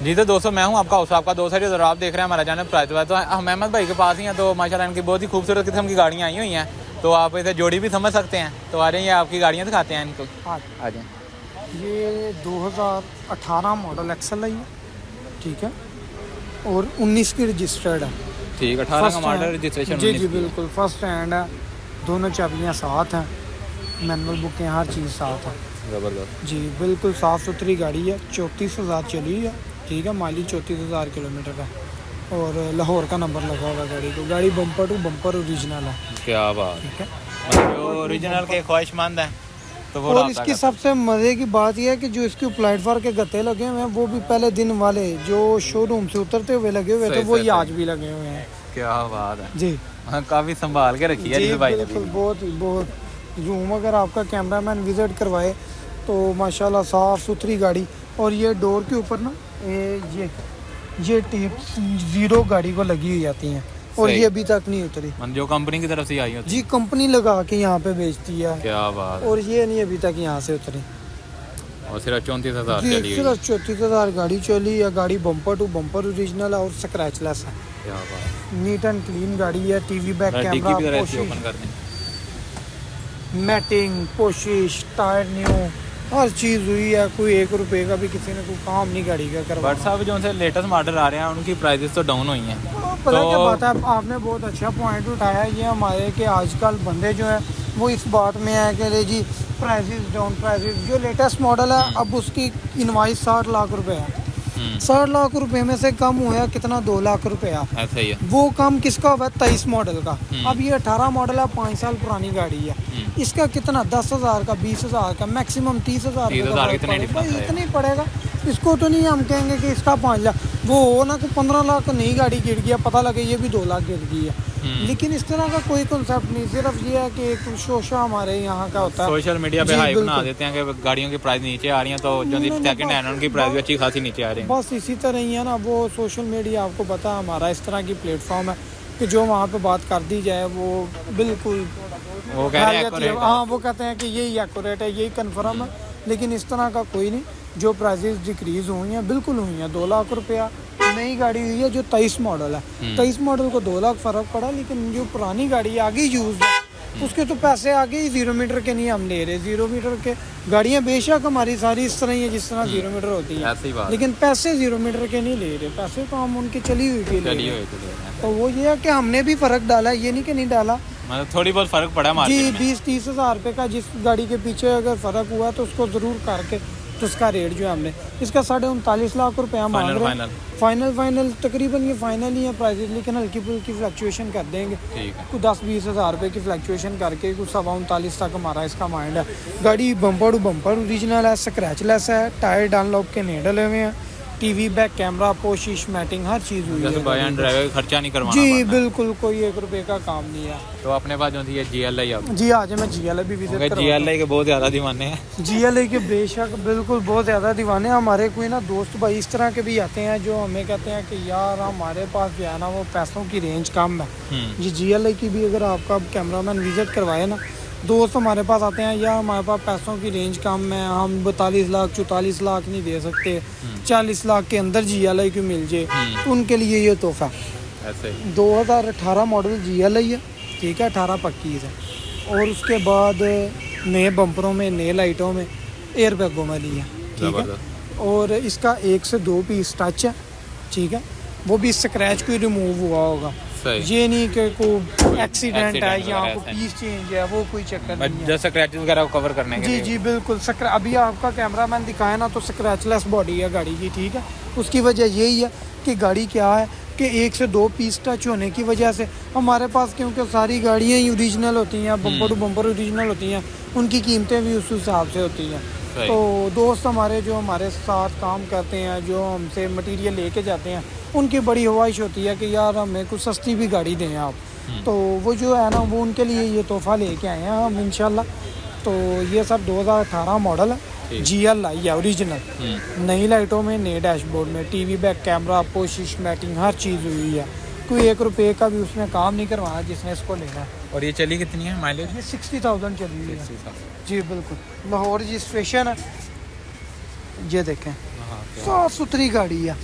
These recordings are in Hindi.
जी तो दोस्तों मैं हूं आपका आपका दोस्त है जो आप देख रहे हैं हमारा चैनल प्राइस तो हम अहमद भाई के पास ही हैं। तो माशाल्लाह इनकी बहुत ही खूबसूरत किस्म की गाड़ियाँ आई हुई हैं, तो आप इसे जोड़ी भी समझ सकते हैं। तो आ रही हैं आपकी गाड़ियाँ दिखाते हैं इनको। हाँ आ जाएँ। ये 2018 मॉडल एक्सल है ये, ठीक है, और 19 की रजिस्टर्ड है। ठीक, 18 का मॉडल रजिस्ट्रेशन। जी जी बिल्कुल फर्स्ट हैंड है, दोनों चाबियाँ साथ हैं, मैनुअल बुकें हर चीज़ साथ है। ज़बरदस्त जी बिल्कुल साफ़ सुथरी गाड़ी है, 34,000 चली है, ठीक है, माइलेज 34,000 किलोमीटर का, और लाहौर का नंबर लगा हुआ गाड़ी को। गाड़ी बम्पर टू बम्पर ओरिजिनल है। क्या बात, ठीक है, मतलब जो ओरिजिनल के ख्वाहिशमंद हैं तो वो। और इसकी सबसे मज़े की बात यह है कि जो इसके प्लेटफॉर्म के गत्ते लगे हुए हैं वो भी पहले दिन वाले जो शोरूम से उतरते हुए लगे हुए थे वो आज भी लगे हुए हैं। क्या बात है जी, काफ़ी संभाल के रखी है जी इस भाई ने। बिल्कुल बहुत जूम अगर आपका कैमरामैन विजिट करवाए तो माशाल्लाह साफ़ सुथरी गाड़ी। और ये डोर के ऊपर ना ये टेप ज़ीरो गाड़ी को लगी हुई जाती हैं और ये अभी तक नहीं उतरी, जो कंपनी की तरफ से आई होती जी कंपनी लगा के यहाँ पे बेचती है। क्या बात, और ये नहीं अभी तक यहाँ से उतरी। और सिर्फ 34,000 जी चली हुई। सिर्फ 34,000 गाड़ी चली है। गाड़ी बम्पर टू बम्पर ओरिजिनल है और स्क्रैचलेस है। क्या बात, नीट एंड क्लीन गाड़ी है। टीवी बैक डिक्की कैमरा, भी जरा ऐसे ओपन कर दें। मैटिंग, पोशिश, टायर न्यू, हर चीज़ हुई है। कोई 1 रुपए का भी किसी ने कोई काम नहीं गाड़ी का करवा। बट साहब जो से लेटेस्ट मॉडल आ रहे हैं उनकी प्राइसेस तो डाउन हुई हैं। पता क्या बात है, आपने बहुत अच्छा पॉइंट उठाया। ये हमारे के आजकल बंदे जो है वो इस बात में है कि जी प्राइसेस डाउन, प्राइसेस। जो लेटेस्ट मॉडल है अब उसकी इनवाइस 60 लाख रुपए है। 60 लाख रुपए में से कम हुआ कितना, 2 लाख रुपया। ऐसा ही है। वो कम किसका हुआ, 23 मॉडल का। अब ये 18 मॉडल है, 5 साल पुरानी गाड़ी है। इसका कितना, 10,000 का, 20,000 का, मैक्सिमम 30,000 इतनी पड़ेगा। इसको तो नहीं हम कहेंगे कि इसका 5 लाख, वो हो ना कि 15 लाख का नई गाड़ी गिर गया, पता लगे ये भी 2 लाख गिर गई है। लेकिन इस तरह का कोई कॉन्सेप्ट नहीं, सिर्फ ये है कि एक शोशा हमारे यहाँ का होता है। सोशल मीडिया पे हाइप बना देते हैं कि गाड़ियों की प्राइस नीचे आ रही हैं, तो जो सेकंड हैंड उनकी प्राइस भी अच्छी खासी नीचे आ रही है। बस इसी तरह ही है ना, वो सोशल मीडिया आपको पता है हमारा इस तरह की प्लेटफॉर्म है कि जो वहाँ पे बात कर दी जाए वो बिल्कुल वो कह रहे हैं। हाँ, वो कहते हैं कि यही एक्यूरेट है, यही कंफर्म है। लेकिन इस तरह का कोई नहीं। जो प्राइसेस डिक्रीज हुई हैं बिल्कुल हुई हैं। 2 लाख रुपया नई गाड़ी हुई है जो 23 मॉडल है। 23 मॉडल को 2 लाख फ़र्क पड़ा, लेकिन जो पुरानी गाड़ी आगे यूज़ है उसके तो पैसे आगे ही 0 मीटर के नहीं हम ले रहे। 0 मीटर के गाड़ियाँ बेशक हमारी सारी इस तरह ही है जिस तरह 0 मीटर होती है, लेकिन पैसे 0 मीटर के नहीं ले रहे। पैसे तो हम उनकी चली हुई के ले रहे हैं। तो वो ये है कि हमने भी फ़र्क डाला, ये नहीं कि नहीं डाला, मतलब थोड़ी बहुत फ़र्क पड़ा जी। 20-30 हज़ार रुपये का जिस गाड़ी के पीछे अगर फ़र्क हुआ तो उसको ज़रूर करके तो उसका रेट जो है हमने इसका 39.5 लाख रुपया मांग रहे हैं। फाइनल तकरीबन ये फाइनल ही है प्राइसेस, लेकिन हल्की फुल्की फ्लक्चुएशन कर देंगे। कुछ 10-20 हज़ार रुपये की फ्लक्चुएशन करके कुछ 39.25 तक हमारा इसका माइंड है। गाड़ी बम्पर टू बम्पर ओरिजिनल है, स्क्रैचलेस है, टायर डनलॉप के नहीं डले हुए हैं, टीवी बैक कैमरा, पोशिश, मैटिंग, हर चीज़ हुई है। ड्राइवर खर्चा नहीं करवाना। जी बिल्कुल, कोई 1 रुपये का काम नहीं है। तो अपने पास जो थी GLI जी आज मैं GLI भी विजिट करूँगा। GLI के बहुत ज़्यादा दीवाने हैं। GLI के बेशक बिल्कुल बहुत ज़्यादा दीवाने हैं। हमारे कोई ना दोस्त भाई इस तरह के भी आते हैं जो हमें कहते हैं कि यार हमारे पास जो है ना वो पैसों की रेंज कम है। जी GLI की भी अगर आपका कैमरामैन विजिट करवाए ना, दोस्त हमारे पास आते हैं या हमारे पास पैसों की रेंज कम है, हम 42 लाख 44 लाख नहीं दे सकते, 40 लाख के अंदर GLI की मिल जाए, तो उनके लिए ये तोहफा। 2018 मॉडल GLI है, ठीक है, 18 पक्की है। और उसके बाद नए बम्परों में, नए लाइटों में, एयर बैगों में ली है, ठीक है। और इसका 1 से 2 पीस टच है, ठीक है, वो भी स्क्रैच कोई रिमूव हुआ होगा। ये नहीं कि कोई एक्सीडेंट है या कोई पीस चेंज है, वो कोई चक्कर नहीं है। जैसे स्क्रैचेस वगैरह को कवर करने के लिए। जी बिल्कुल। अभी आपका कैमरामैन दिखाया ना तो स्क्रैचलेस बॉडी है गाड़ी की, ठीक है। उसकी वजह यही है कि गाड़ी क्या है कि 1 से 2 पीस टच होने की वजह से हमारे पास, क्योंकि सारी गाड़ियाँ ही ओरिजिनल होती हैं, बम्पर टू बम्पर ओरिजिनल होती हैं, उनकी कीमतें भी उस हिसाब से होती हैं। तो दोस्त हमारे जो हमारे साथ काम करते हैं, जो हमसे मटेरियल लेके जाते हैं, उनकी बड़ी ख्वाहिश होती है कि यार हमें कुछ सस्ती भी गाड़ी दें आप। तो वो जो है ना वो उनके लिए ये तोहफा लेके आए हैं हम इंशाल्लाह। तो ये सब 2018 मॉडल है, GLI है ओरिजिनल, नई लाइटों में, नए डैशबोर्ड में, टीवी बैक कैमरा, पोशिश, मैटिंग, हर चीज़ हुई है। कोई 1 रुपये का भी उसमें काम नहीं करवाना जिसने इसको लेना है। और ये चली कितनी है माइलेज? ये 60,000 चली हुई है। जी बिल्कुल, लाहौर रजिस्ट्रेशन है। ये देखें, साफ सुथरी गाड़ी है,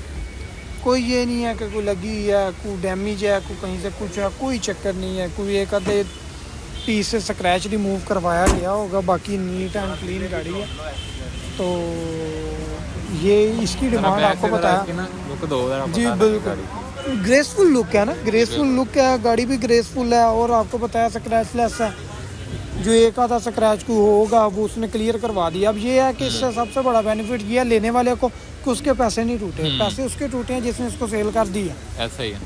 कोई ये नहीं है कि कोई लगी है, कोई डैमेज है, कोई कहीं से कुछ है, कोई चक्कर नहीं है। कोई एक आधे पीस से स्क्रैच रिमूव करवाया गया होगा, बाकी नीट एंड क्लीन गाड़ी है। तो ये इसकी डिमांड आपको बताया जी, बिल्कुल ग्रेसफुल लुक है ना, ग्रेसफुल लुक है, गाड़ी भी ग्रेसफुल है। और आपको बताया स्क्रैच लेस है, जो एक आधा स्क्रैच को होगा वो उसने क्लियर करवा दिया। अब ये है कि इससे सबसे बड़ा बेनिफिट ये है लेने वाले को कि उसके पैसे नहीं टूटे। पैसे उसके टूटे हैं जिसने इसको सेल कर दिया, ऐसा ही है,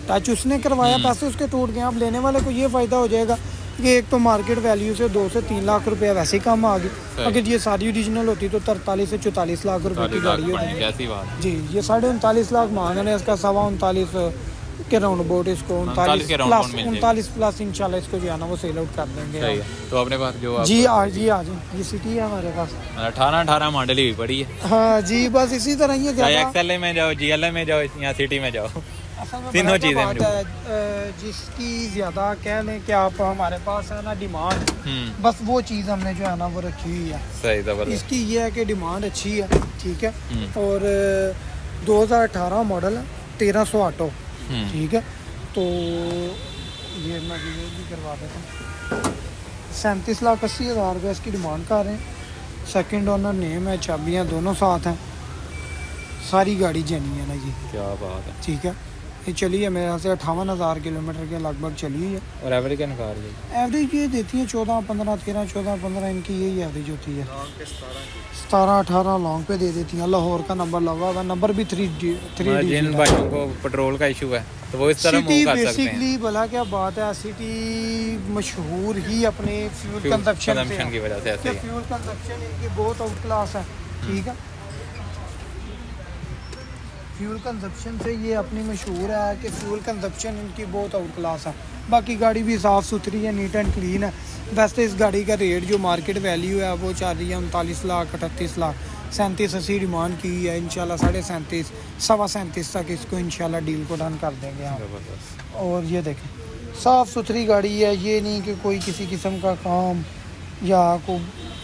टच उसने करवाया, पैसे उसके टूट गए। अब लेने वाले को ये फ़ायदा हो जाएगा कि एक तो मार्केट वैल्यू से 2 से 3 लाख रुपए वैसे ही कम आ गई। अगर ये सारी ओरिजिनल होती तो 43 से 44 लाख रुपए की गाड़ी होती कैसी बात जी। ये 39.5 लाख मांग रहे हैं, इसका 39.25 के राउंड अबाउट इसको 39 प्लस इंशाल्लाह इसको जो है ना वो सेल आउट कर देंगे। सही है। तो अपने पास जो जी आ जाए, ये सिटी है हमारे पास, 18 मॉडल ही पड़ी है। हाँ जी, बस इसी तरह ही है। एक्सएल में जाओ, जीएल में जाओ या सिटी में जाओ, तीनों चीज़ें जिसकी ज़्यादा कह लें कि आप हमारे पास है ना डिमांड, बस वो चीज़ हमने जो है ना वो रखी हुई है। सही जबरदस्त। इसकी ये है कि डिमांड अच्छी है, ठीक है। और 2018 मॉडल है, 1300 ऑटो, ठीक है। तो ये मैं भी करवा देता हूँ। 37,80,000 रुपये इसकी डिमांड कर रहे हैं। सेकंड ओनर नेम है, चाबियाँ दोनों साथ हैं, सारी गाड़ी जेन्युइन है जी। क्या बात है, ठीक है। ये चली है मेरे यहाँ से 58,000 किलोमीटर के लगभग चली है। और एवरेज क्या निकाल रही है? एवरेज ये देती है 14, 15, 13, 14, 15, इनकी यही एवरेज होती है। 17, 18 लॉन्ग पे दे देती हैं। लाहौर का नंबर लगा हुआ, नंबर भी 3D। जिन भाइयों को पेट्रोल का इशू है तो वो इस तरह मूव कर सकते हैं। बेसिकली भला क्या बात है, सिटी मशहूर ही अपने फ्यूल कंजप्शन की वजह से। ऐसे ही फ्यूल कंजप्शन इनकी बहुत आउट क्लास है, ठीक है। फ्यूल कंजप्शन से ये अपनी मशहूर है कि फ्यूल कंजप्शन इनकी बहुत आउट क्लास है। बाकी गाड़ी भी साफ़ सुथरी है, नीट एंड क्लीन है। वैसे इस गाड़ी का रेट जो मार्केट वैल्यू है वो चल रही है 39 लाख 38 लाख। 37-80 डिमांड की है, इंशाल्लाह 37.5 37.5 तक इसको इंशाल्लाह डील को डन कर देंगे हम। और ये देखें साफ़ सुथरी गाड़ी है, ये नहीं कि कोई किसी किस्म का काम या कोई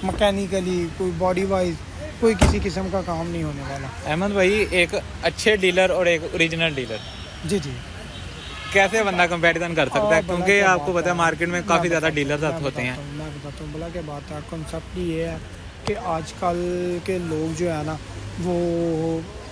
मैकेनिकली कोई बॉडी वाइज कोई किसी किस्म का काम नहीं होने वाला। अहमद भाई, एक अच्छे डीलर और एक ओरिजिनल डीलर, जी जी, कैसे बंदा कंपैरिजन कर सकता है? क्योंकि आपको पता है मार्केट में काफ़ी ज़्यादा डीलर होते हैं। मैं बताता हूँ, बोला क्या बात है, कॉन्सेप्ट ये है कि आजकल के लोग जो है ना वो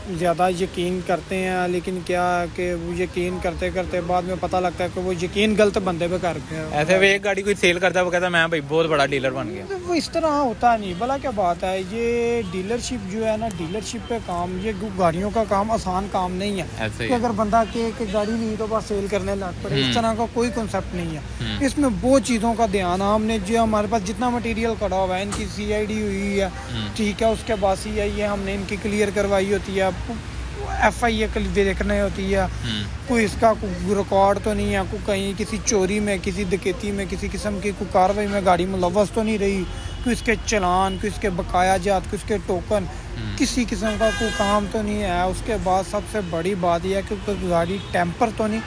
ज़्यादा यकीन करते हैं, लेकिन क्या कि वो यकीन करते करते बाद में पता लगता है कि वो यकीन गलत बंदे पे कर गए। ऐसे भी एक गाड़ी कोई सेल करता है, वो कहता है मैं भाई बहुत बड़ा डीलर बन गया। वो इस तरह होता नहीं। भला क्या बात है, ये डीलरशिप जो है ना, डीलरशिप पे काम, ये गाड़ियों का काम आसान काम नहीं है कि अगर बंदा के गाड़ी नहीं तो बस सेल करने लग पड़े, इस तरह का कोई कॉन्सेप्ट नहीं है। इसमें बहुत चीज़ों का ध्यान हमने, जो हमारे पास जितना मटेरियल खड़ा हुआ है, इनकी CID हुई है, ठीक है। उसके बाद CIA हमने इनकी क्लियर करवाई होती है, FIA देखने होती है, कोई इसका कोई रिकॉर्ड तो नहीं है, कोई कहीं किसी चोरी में, किसी डकैती में, किसी किस्म की कोई कार्रवाई में गाड़ी मुलव्वस तो नहीं रही, कोई इसके चलान, कोई इसके बकाया जात, कोई इसके टोकन, किसी किस्म का कोई काम तो नहीं है। उसके बाद सबसे बड़ी बात यह है कि कोई गाड़ी टेम्पर तो नहीं,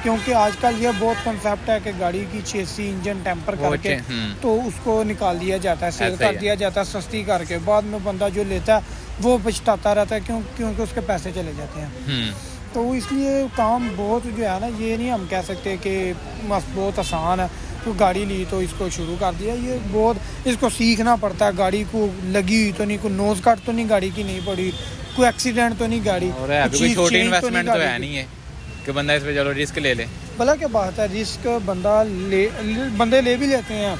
क्योंकि आजकल ये बहुत कॉन्सेप्ट है कि गाड़ी की चेसी इंजन टेम्पर करके तो उसको निकाल दिया जाता है, सेल कर दिया जाता है सस्ती करके। बाद में बंदा जो लेता है वो पछताता रहता है, क्योंकि उसके पैसे चले जाते हैं। तो इसलिए काम बहुत जो है ना, ये नहीं हम कह सकते कि बहुत आसान है, तो गाड़ी ली तो इसको शुरू कर दिया। ये बहुत इसको सीखना पड़ता है। गाड़ी को लगी तो नहीं, कोई नोज कट तो नहीं गाड़ी की नहीं पड़ी, कोई एक्सीडेंट तो नहीं गाड़ी, कोई छोटी इन्वेस्टमेंट तो है नहीं है कि बंदा इस पे चलो रिस्क ले ले। भला क्या बात है, रिस्क बंदे ले भी लेते हैं,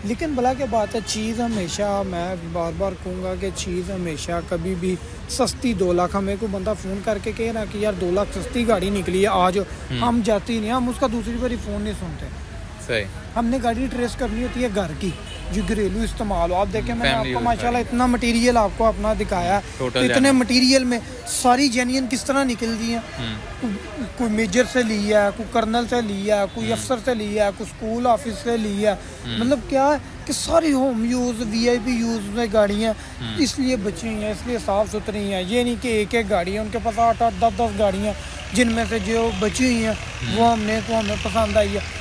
लेकिन भला क्या बात है, चीज़ हमेशा, मैं बार बार कहूँगा कि चीज़ हमेशा कभी भी सस्ती 2 लाख, हमें को बंदा फ़ोन करके कहे ना कि यार 2 लाख सस्ती गाड़ी निकली है आज, हम जाती नहीं, हम उसका दूसरी बारी फ़ोन नहीं सुनते। सही, हमने गाड़ी ट्रेस करनी होती है घर की, जो घरेलू इस्तेमाल हो। आप देखें, मैंने आपको माशाल्लाह इतना मटेरियल आपको अपना दिखाया, तो इतने मटेरियल में सारी जेन्युइन किस तरह निकलती हैं। कोई मेजर से लिया है, कोई कर्नल से लिया है, कोई अफसर से लिया है, कोई स्कूल ऑफिस से लिया है। मतलब क्या है कि सारी होम यूज़, VIP यूज़ में गाड़ियाँ इसलिए बची हुई हैं, इसलिए साफ़ सुथरी हैं। ये नहीं कि एक गाड़ी है, उनके पास 8-8, 10-10 गाड़ियाँ, जिनमें से जो बची हुई हैं वो हमें पसंद आई है।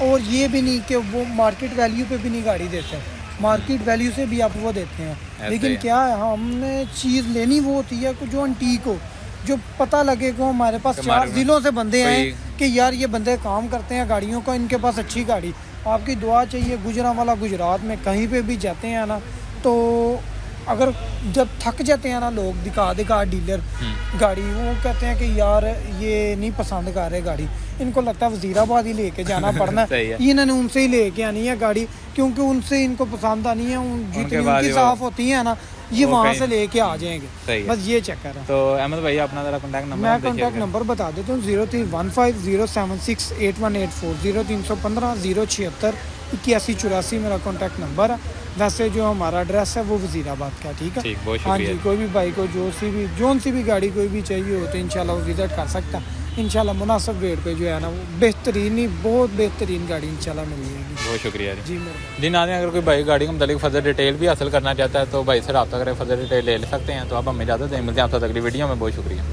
और ये भी नहीं कि वो मार्केट वैल्यू पे भी नहीं गाड़ी देते, मार्केट वैल्यू से भी आप वो देते हैं। ऐसे लेकिन ही। क्या है, हमने चीज़ लेनी वो होती है कि जो अंटीक हो, जो पता लगे को हमारे पास कि 4 हमारे जिलों से बंदे आए कोई- कि यार ये बंदे काम करते हैं गाड़ियों का, इनके पास अच्छी गाड़ी, आपकी दुआ चाहिए। गुजरांवाला गुजरात में कहीं पे भी जाते हैं ना, तो अगर जब थक जाते हैं ना लोग, दिखा डीलर गाड़ी, वो कहते हैं कि यार ये नहीं पसंद कर रहे गाड़ी, इनको लगता है वजीराबाद ही लेके जाना पड़ना सही है। इन्होंने उनसे ही लेके आनी है गाड़ी, क्योंकि उनसे इनको पसंद आनी है, जितनी बाद उनकी ही साफ होती है ना, ये वो वहाँ कहीं- से लेके आ जाएंगे। सही है। बस ये चक्कर है। तो अहमद भाई अपना ज़रा कॉन्टैक्ट नंबर मैं आप देखिएगा। कॉन्टैक्ट नंबर बता देता हूँ, 031507681840 0315 076 मेरा कॉन्टैक्ट नंबर है। वैसे जो हमारा एड्रेस है वो वजीराबाद का है, ठीक है। ठीक, बहुत हाँ शुक्रिया। जी, कोई भी भाई को जोन सी भी गाड़ी कोई भी चाहिए हो तो इंशाल्लाह वो विज़िट कर सकता है। इंशाल्लाह मुनासिब रेट पे जो है ना, वो बेहतरीन ही बहुत बेहतरीन गाड़ी इंशाल्लाह मिल जाएगी। बहुत शुक्रिया जी। जी मेरे जी नाज़रीन, अगर कोई भाई गाड़ी के मतलब फर्दर डिटेल भी हासिल करना चाहता है तो भाई से रब्ता करें, फर्दर डिटेल ले सकते हैं। तो आप हमें इजाज़त दें, मिलते हैं आपसे अगली वीडियो में। बहुत शुक्रिया।